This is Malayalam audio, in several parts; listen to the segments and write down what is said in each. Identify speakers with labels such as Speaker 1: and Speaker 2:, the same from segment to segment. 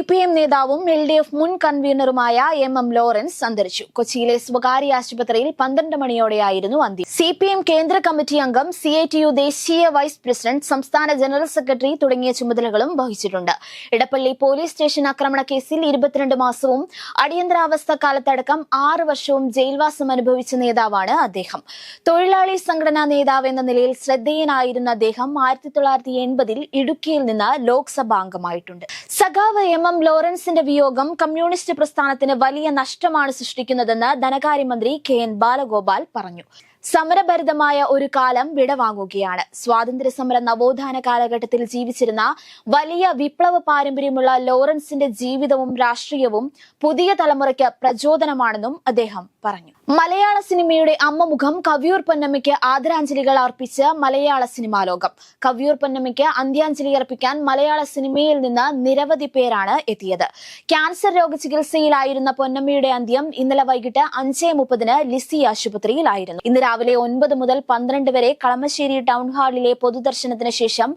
Speaker 1: CPM നേതാവും LDF മുൻ കൺവീനറുമായ MM ലോറൻസ് അന്തരിച്ചു. കൊച്ചിയിലെ സ്വകാര്യ ആശുപത്രിയിൽ 12 മണിയോടെയായിരുന്നു അന്ത്യം. CPM കേന്ദ്ര കമ്മിറ്റി അംഗം, CITU ദേശീയ വൈസ് പ്രസിഡന്റ്, സംസ്ഥാന ജനറൽ സെക്രട്ടറി തുടങ്ങിയ ചുമതലകളും വഹിച്ചിട്ടുണ്ട്. ഇടപ്പള്ളി പോലീസ് സ്റ്റേഷൻ ആക്രമണ കേസിൽ 22 മാസവും അടിയന്തരാവസ്ഥ കാലത്തടക്കം 6 വർഷവും ജയിൽവാസം അനുഭവിച്ച നേതാവാണ് അദ്ദേഹം. തൊഴിലാളി സംഘടനാ നേതാവ് എന്ന നിലയിൽ ശ്രദ്ധേയനായിരുന്ന അദ്ദേഹം 1980-ൽ ഇടുക്കിയിൽ നിന്ന് ലോക്സഭാ അംഗമായിട്ടുണ്ട്. സഖാവ് MM ലോറൻസിന്റെ വിയോഗം കമ്മ്യൂണിസ്റ്റ് പ്രസ്ഥാനത്തിന് വലിയ നഷ്ടമാണ് സൃഷ്ടിക്കുന്നതെന്ന് ധനകാര്യമന്ത്രി KN ബാലഗോപാൽ പറഞ്ഞു. സമരഭരിതമായ ഒരു കാലം വിടവാങ്ങുകയാണ്. സ്വാതന്ത്ര്യ സമര നവോത്ഥാന കാലഘട്ടത്തിൽ ജീവിച്ചിരുന്ന വലിയ വിപ്ലവ പാരമ്പര്യമുള്ള ലോറൻസിന്റെ ജീവിതവും രാഷ്ട്രീയവും പുതിയ തലമുറയ്ക്ക് പ്രചോദനമാണെന്നും അദ്ദേഹം പറഞ്ഞു. മലയാള സിനിമയുടെ അമ്മമുഖം കവിയൂർ പൊന്നമ്മയ്ക്ക് ആദരാഞ്ജലികൾ അർപ്പിച്ച് മലയാള സിനിമാ ലോകം. കവിയൂർ പൊന്നമ്മയ്ക്ക് അന്ത്യാഞ്ജലി അർപ്പിക്കാൻ മലയാള സിനിമയിൽ നിന്ന് നിരവധി പേരാണ് എത്തിയത്. ക്യാൻസർ രോഗചികിത്സയിലായിരുന്ന പൊന്നമ്മയുടെ അന്ത്യം ഇന്നലെ വൈകിട്ട് 5:30 ലിസി ആശുപത്രിയിലായിരുന്നു. ഇന്ന് രാവിലെ 9 മുതൽ 12 വരെ കളമശ്ശേരി ടൗൺ ഹാളിലെ പൊതുദർശനത്തിന് ശേഷം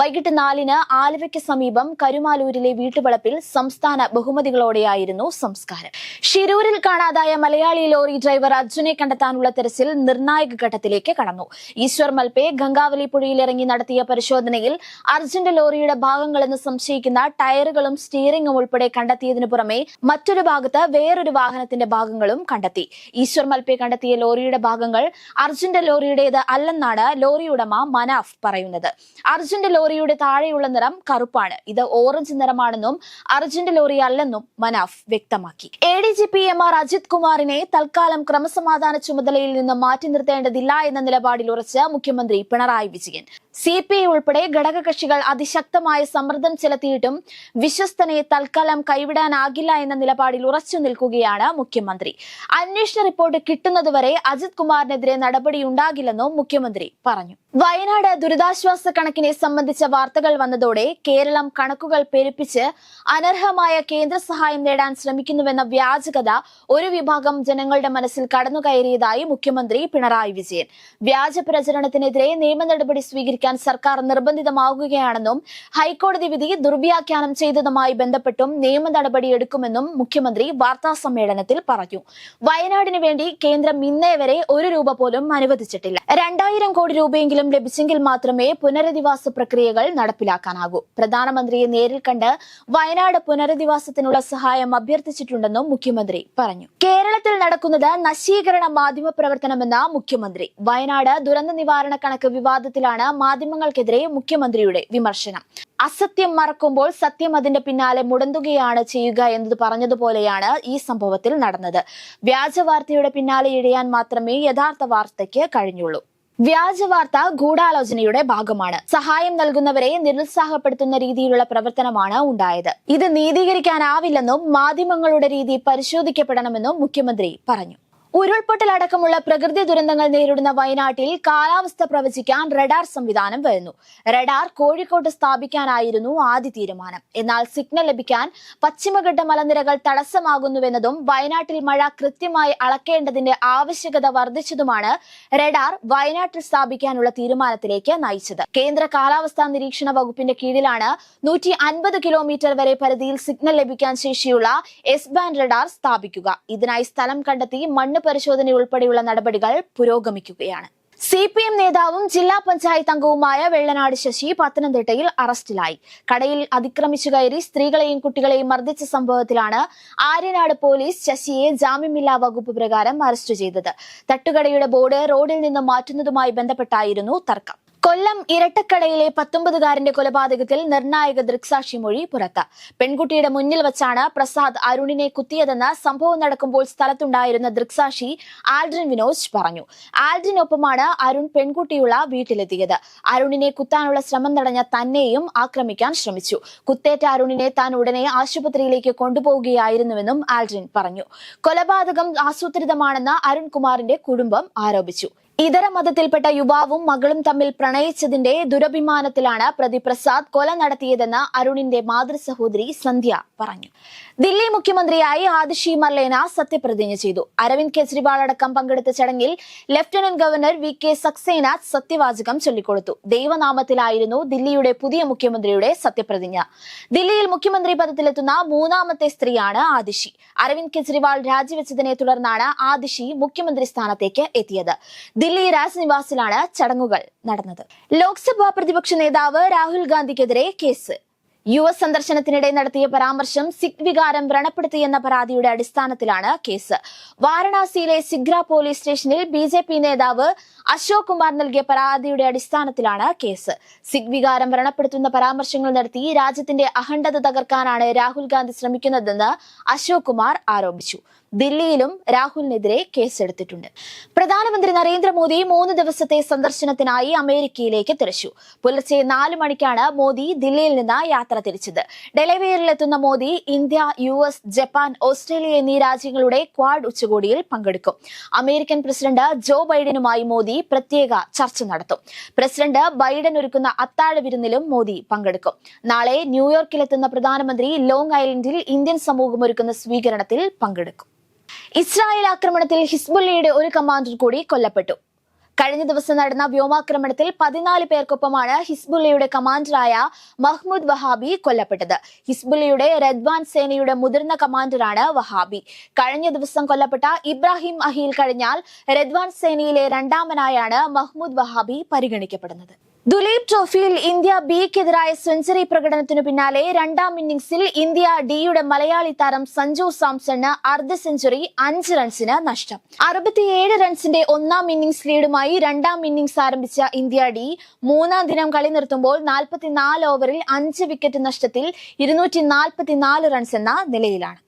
Speaker 1: വൈകിട്ട് 4-ന് ആലുവയ്ക്ക് സമീപം കരുമാലൂരിലെ വീട്ടുവളപ്പിൽ സംസ്ഥാന ബഹുമതികളോടെയായിരുന്നു സംസ്കാരം. ഷിരൂരിൽ കാണാതായ മലയാളി ലോറി ഡ്രൈവർ അർജുനെ കണ്ടെത്താനുള്ള തെരച്ചിൽ നിർണായക ഘട്ടത്തിലേക്ക് കടന്നു. ഈശ്വർ മൽപെ ഗംഗാവലി പുഴയിലിറങ്ങി നടത്തിയ പരിശോധനയിൽ അർജുന്റെ ലോറിയുടെ ഭാഗങ്ങളെന്ന് സംശയിക്കുന്ന ടയറുകളും സ്റ്റീറിംഗും ഉൾപ്പെടെ കണ്ടെത്തിയതിനു പുറമെ മറ്റൊരു ഭാഗത്ത് വേറൊരു വാഹനത്തിന്റെ ഭാഗങ്ങളും കണ്ടെത്തി. ഈശ്വർ മൽപെ കണ്ടെത്തിയ ലോറിയുടെ ഭാഗങ്ങൾ അർജുന്റെ ലോറിയുടേത് അല്ലെന്നാണ് ലോറി ഉടമ മനാഫ് പറയുന്നത്. അർജുന്റെ ലോറിയുടെ താഴെയുള്ള നിറം കറുപ്പാണ്. ഇത് ഓറഞ്ച് നിറമാണെന്നും അർജുന്റെ ലോറി അല്ലെന്നും മനാഫ് വ്യക്തമാക്കി. ADGP MR അജിത് കുമാറിനെ തൽക്കാലം ക്രമസമാധാന ചുമതലയിൽ നിന്ന് മാറ്റി നിർത്തേണ്ടതില്ല എന്ന നിലപാടിൽ ഉറച്ച് മുഖ്യമന്ത്രി പിണറായി വിജയൻ. CPI ഉൾപ്പെടെ ഘടകകക്ഷികൾ അതിശക്തമായ സമ്മർദ്ദം ചെലുത്തിയിട്ടും വിശ്വസ്തനെ തൽക്കാലം കൈവിടാനാകില്ല എന്ന നിലപാടിൽ ഉറച്ചു നിൽക്കുകയാണ് മുഖ്യമന്ത്രി. അന്വേഷണ റിപ്പോർട്ട് കിട്ടുന്നതുവരെ അജിത് കുമാറിനെതിരെ നടപടിയുണ്ടാകില്ലെന്നും മുഖ്യമന്ത്രി പറഞ്ഞു. വയനാട് ദുരിതാശ്വാസ കണക്കിനെ സംബന്ധിച്ച വാർത്തകൾ വന്നതോടെ കേരളം കണക്കുകൾ പെരുപ്പിച്ച് അനർഹമായ കേന്ദ്ര സഹായം നേടാൻ ശ്രമിക്കുന്നുവെന്ന വ്യാജകഥ ഒരു വിഭാഗം ജനങ്ങളുടെ മനസ്സിൽ കടന്നുകയറിയതായി മുഖ്യമന്ത്രി പിണറായി വിജയൻ. വ്യാജ പ്രചരണത്തിനെതിരെ നിയമ നടപടി സ്വീകരിക്കാൻ സർക്കാർ നിർബന്ധിതമാകുകയാണെന്നും ഹൈക്കോടതി വിധി ദുർവ്യാഖ്യാനം ചെയ്തതുമായി ബന്ധപ്പെട്ടും നിയമ നടപടിയെടുക്കുമെന്നും മുഖ്യമന്ത്രി വാർത്താ സമ്മേളനത്തിൽ പറഞ്ഞു. വയനാടിന് വേണ്ടി കേന്ദ്രം ഇന്നേ വരെ 1 രൂപ പോലും അനുവദിച്ചിട്ടില്ല. 2000 കോടി രൂപയെങ്കിലും ലഭിച്ചെങ്കിൽ മാത്രമേ പുനരധിവാസ പ്രക്രിയകൾ നടപ്പിലാക്കാനാകൂ. പ്രധാനമന്ത്രിയെ നേരിൽ കണ്ട് വയനാട് പുനരധിവാസത്തിനുള്ള സഹായം അഭ്യർത്ഥിച്ചിട്ടുണ്ടെന്നും മുഖ്യമന്ത്രി പറഞ്ഞു. കേരളത്തിൽ നടക്കുന്നത് നശീകരണ മാധ്യമ പ്രവർത്തനമെന്ന മുഖ്യമന്ത്രി. വയനാട് ദുരന്ത നിവാരണ കണക്ക് വിവാദത്തിലാണ് മാധ്യമങ്ങൾക്കെതിരെ മുഖ്യമന്ത്രിയുടെ വിമർശനം. അസത്യം മറക്കുമ്പോൾ സത്യം അതിന്റെ പിന്നാലെ മുടന്തുകയാണ് ചെയ്യുക എന്നത് പറഞ്ഞതുപോലെയാണ് ഈ സംഭവത്തിൽ നടന്നത്. വ്യാജ വാർത്തയുടെ പിന്നാലെ ഇഴയാൻ മാത്രമേ യഥാർത്ഥ വാർത്തയ്ക്ക് കഴിഞ്ഞുള്ളൂ. വ്യാജ വാർത്ത ഗൂഢാലോചനയുടെ ഭാഗമാണ്. സഹായം നൽകുന്നവരെ നിരുത്സാഹപ്പെടുത്തുന്ന രീതിയിലുള്ള പ്രവർത്തനമാണ് ഉണ്ടായത്. ഇത് നീതീകരിക്കാനാവില്ലെന്നും മാധ്യമങ്ങളുടെ രീതി പരിശോധിക്കപ്പെടണമെന്നും മുഖ്യമന്ത്രി പറഞ്ഞു. ഉരുൾപൊട്ടലടക്കമുള്ള പ്രകൃതി ദുരന്തങ്ങൾ നേരിടുന്ന വയനാട്ടിൽ കാലാവസ്ഥ പ്രവചിക്കാൻ റഡാർ സംവിധാനം വരുന്നു. റഡാർ കോഴിക്കോട്ട് സ്ഥാപിക്കാനായിരുന്നു ആദ്യ തീരുമാനം. എന്നാൽ സിഗ്നൽ ലഭിക്കാൻ പശ്ചിമഘട്ട മലനിരകൾ തടസ്സമാകുന്നുവെന്നതും വയനാട്ടിൽ മഴ കൃത്യമായി അളക്കേണ്ടതിന്റെ ആവശ്യകത വർദ്ധിച്ചതുമാണ് റഡാർ വയനാട്ടിൽ സ്ഥാപിക്കാനുള്ള തീരുമാനത്തിലേക്ക് നയിച്ചത്. കേന്ദ്ര കാലാവസ്ഥാ നിരീക്ഷണ വകുപ്പിന്റെ കീഴിലാണ് 150 കിലോമീറ്റർ വരെ പരിധിയിൽ സിഗ്നൽ ലഭിക്കാൻ ശേഷിയുള്ള S-ബാൻഡ് റഡാർ സ്ഥാപിക്കുക. ഇതിനായി സ്ഥലം കണ്ടെത്തി മണ്ണ് പരിശോധന ഉൾപ്പെടെയുള്ള നടപടികൾ പുരോഗമിക്കുകയാണ്. CPM നേതാവും ജില്ലാ പഞ്ചായത്ത് അംഗവുമായ വെള്ളനാട് ശശി പത്തനംതിട്ടയിൽ അറസ്റ്റിലായി. കടയിൽ അതിക്രമിച്ചു കയറി സ്ത്രീകളെയും കുട്ടികളെയും മർദ്ദിച്ച സംഭവത്തിലാണ് ആര്യനാട് പോലീസ് ശശിയെ ജാമ്യമില്ലാ വകുപ്പ് പ്രകാരം അറസ്റ്റ് ചെയ്തത്. തട്ടുകടയുടെ ബോർഡ് റോഡിൽ നിന്ന് മാറ്റുന്നതുമായി ബന്ധപ്പെട്ടായിരുന്നു തർക്കം. കൊല്ലം ഇരട്ടക്കടയിലെ 19-കാരന്റെ കൊലപാതകത്തിൽ നിർണായക ദൃക്സാക്ഷിമൊഴി പുറത്ത്. പെൺകുട്ടിയുടെ മുന്നിൽ വച്ചാണ് പ്രസാദ് അരുണിനെ കുത്തിയതെന്ന് സംഭവം നടക്കുമ്പോൾ സ്ഥലത്തുണ്ടായിരുന്ന ദൃക്സാക്ഷി ആൽഡ്രിൻ വിനോജ് പറഞ്ഞു. ആൽഡ്രിനൊപ്പമാണ് അരുൺ പെൺകുട്ടിയുള്ള വീട്ടിലെത്തിയത്. അരുണിനെ കുത്താനുള്ള ശ്രമം തടഞ്ഞ തന്നെയും ആക്രമിക്കാൻ ശ്രമിച്ചു. കുത്തേറ്റ അരുണിനെ താൻ ഉടനെ ആശുപത്രിയിലേക്ക് കൊണ്ടുപോവുകയായിരുന്നുവെന്നും ആൽഡ്രിൻ പറഞ്ഞു. കൊലപാതകം ആസൂത്രിതമാണെന്ന് അരുൺകുമാറിന്റെ കുടുംബം ആരോപിച്ചു. ഇതര മതത്തിൽപ്പെട്ട യുവാവും മകളും തമ്മിൽ പ്രണയിച്ചതിന്റെ ദുരഭിമാനത്തിലാണ് പ്രതി പ്രസാദ് കൊല നടത്തിയതെന്ന് അരുണിന്റെ മാതൃസഹോദരി സന്ധ്യ പറഞ്ഞു. ദില്ലി മുഖ്യമന്ത്രിയായി ആതിഷി മർലേന സത്യപ്രതിജ്ഞ ചെയ്തു. അരവിന്ദ് കെജ്രിവാൾ അടക്കം പങ്കെടുത്ത ചടങ്ങിൽ ലഫ്റ്റനന്റ് ഗവർണർ VK സക്സേന സത്യവാചകം ചൊല്ലിക്കൊടുത്തു. ദൈവനാമത്തിലായിരുന്നു ദില്ലിയുടെ പുതിയ മുഖ്യമന്ത്രിയുടെ സത്യപ്രതിജ്ഞ. ദില്ലിയിൽ മുഖ്യമന്ത്രി പദത്തിലെത്തുന്ന മൂന്നാമത്തെ സ്ത്രീയാണ് ആതിഷി. അരവിന്ദ് കെജ്രിവാൾ രാജിവെച്ചതിനെ തുടർന്നാണ് ആതിഷി മുഖ്യമന്ത്രി സ്ഥാനത്തേക്ക് എത്തിയത്. ദില്ലി രാജ്നിവാസിലാണ് ചടങ്ങുകൾ നടന്നത്. ലോക്സഭാ പ്രതിപക്ഷ നേതാവ് രാഹുൽ ഗാന്ധിക്കെതിരെ കേസ്. US സന്ദർശനത്തിനിടെ നടത്തിയ പരാമർശം സിഖ് വികാരം വ്രണപ്പെടുത്തിയെന്ന പരാതിയുടെ അടിസ്ഥാനത്തിലാണ് കേസ്. വാരണാസിയിലെ സിഗ്ര പോലീസ് സ്റ്റേഷനിൽ BJP നേതാവ് അശോക് കുമാർ നൽകിയ പരാതിയുടെ അടിസ്ഥാനത്തിലാണ് കേസ്. സിഖ് വികാരം വ്രണപ്പെടുത്തുന്ന പരാമർശങ്ങൾ നടത്തി രാജ്യത്തിന്റെ അഖണ്ഡത തകർക്കാനാണ് രാഹുൽ ഗാന്ധി ശ്രമിക്കുന്നതെന്ന് അശോക് കുമാർ ആരോപിച്ചു. ദില്ലിയിലും രാഹുലിനെതിരെ കേസെടുത്തിട്ടുണ്ട്. പ്രധാനമന്ത്രി നരേന്ദ്രമോദി 3 ദിവസത്തെ സന്ദർശനത്തിനായി അമേരിക്കയിലേക്ക് തിരിച്ചു. പുലർച്ചെ 4 മണിക്കാണ് മോദി ദില്ലിയിൽ നിന്ന് യാത്ര തിരിച്ചത്. ഡെലവേറിലെത്തുന്ന Modi India, US, Japan, Australia എന്നീ രാജ്യങ്ങളുടെ ക്വാഡ് ഉച്ചകോടിയിൽ പങ്കെടുക്കും. അമേരിക്കൻ പ്രസിഡന്റ് ജോ ബൈഡനുമായി മോദി പ്രത്യേക ചർച്ച നടത്തും. പ്രസിഡന്റ് ബൈഡൻ ഒരുക്കുന്ന അത്താഴ വിരുന്നിലും മോദി പങ്കെടുക്കും. നാളെ ന്യൂയോർക്കിലെത്തുന്ന പ്രധാനമന്ത്രി ലോങ് ഐലൻഡിൽ ഇന്ത്യൻ സമൂഹം ഒരുക്കുന്ന സ്വീകരണത്തിൽ പങ്കെടുക്കും. ഇസ്രായേൽ ആക്രമണത്തിൽ ഹിസ്ബുള്ളയുടെ ഒരു കമാൻഡർ കൂടി കൊല്ലപ്പെട്ടു. കഴിഞ്ഞ ദിവസം നടന്ന വ്യോമാക്രമണത്തിൽ 14 പേർക്കൊപ്പമാണ് ഹിസ്ബുള്ളയുടെ കമാൻഡറായ മഹ്മൂദ് വഹാബി കൊല്ലപ്പെട്ടത്. ഹിസ്ബുള്ളയുടെ റദ്വാൻ സേനയുടെ മുതിർന്ന കമാൻഡറാണ് വഹാബി. കഴിഞ്ഞ ദിവസം കൊല്ലപ്പെട്ട ഇബ്രാഹിം അഹീൽ കഴിഞ്ഞാൽ റദ്വാൻ സേനയിലെ രണ്ടാമനായാണ് മഹ്മൂദ് വഹാബി പരിഗണിക്കപ്പെടുന്നത്. ദുലീപ് ട്രോഫിയിൽ ഇന്ത്യ Bക്കെതിരായ സെഞ്ചുറി പ്രകടനത്തിനു പിന്നാലെ രണ്ടാം ഇന്നിംഗ്സിൽ ഇന്ത്യ Dയുടെ മലയാളി താരം സഞ്ജു സാംസണ് അർദ്ധ സെഞ്ചുറി 5 റൺസിന് നഷ്ടം. 67 റൺസിന്റെ ഒന്നാം ഇന്നിംഗ്സ് ലീഡുമായി രണ്ടാം ഇന്നിംഗ്സ് ആരംഭിച്ച ഇന്ത്യ D 3-ാം ദിനം കളി നിർത്തുമ്പോൾ 44 ഓവറിൽ 5 വിക്കറ്റ് നഷ്ടത്തിൽ 244 റൺസ് എന്ന നിലയിലാണ്.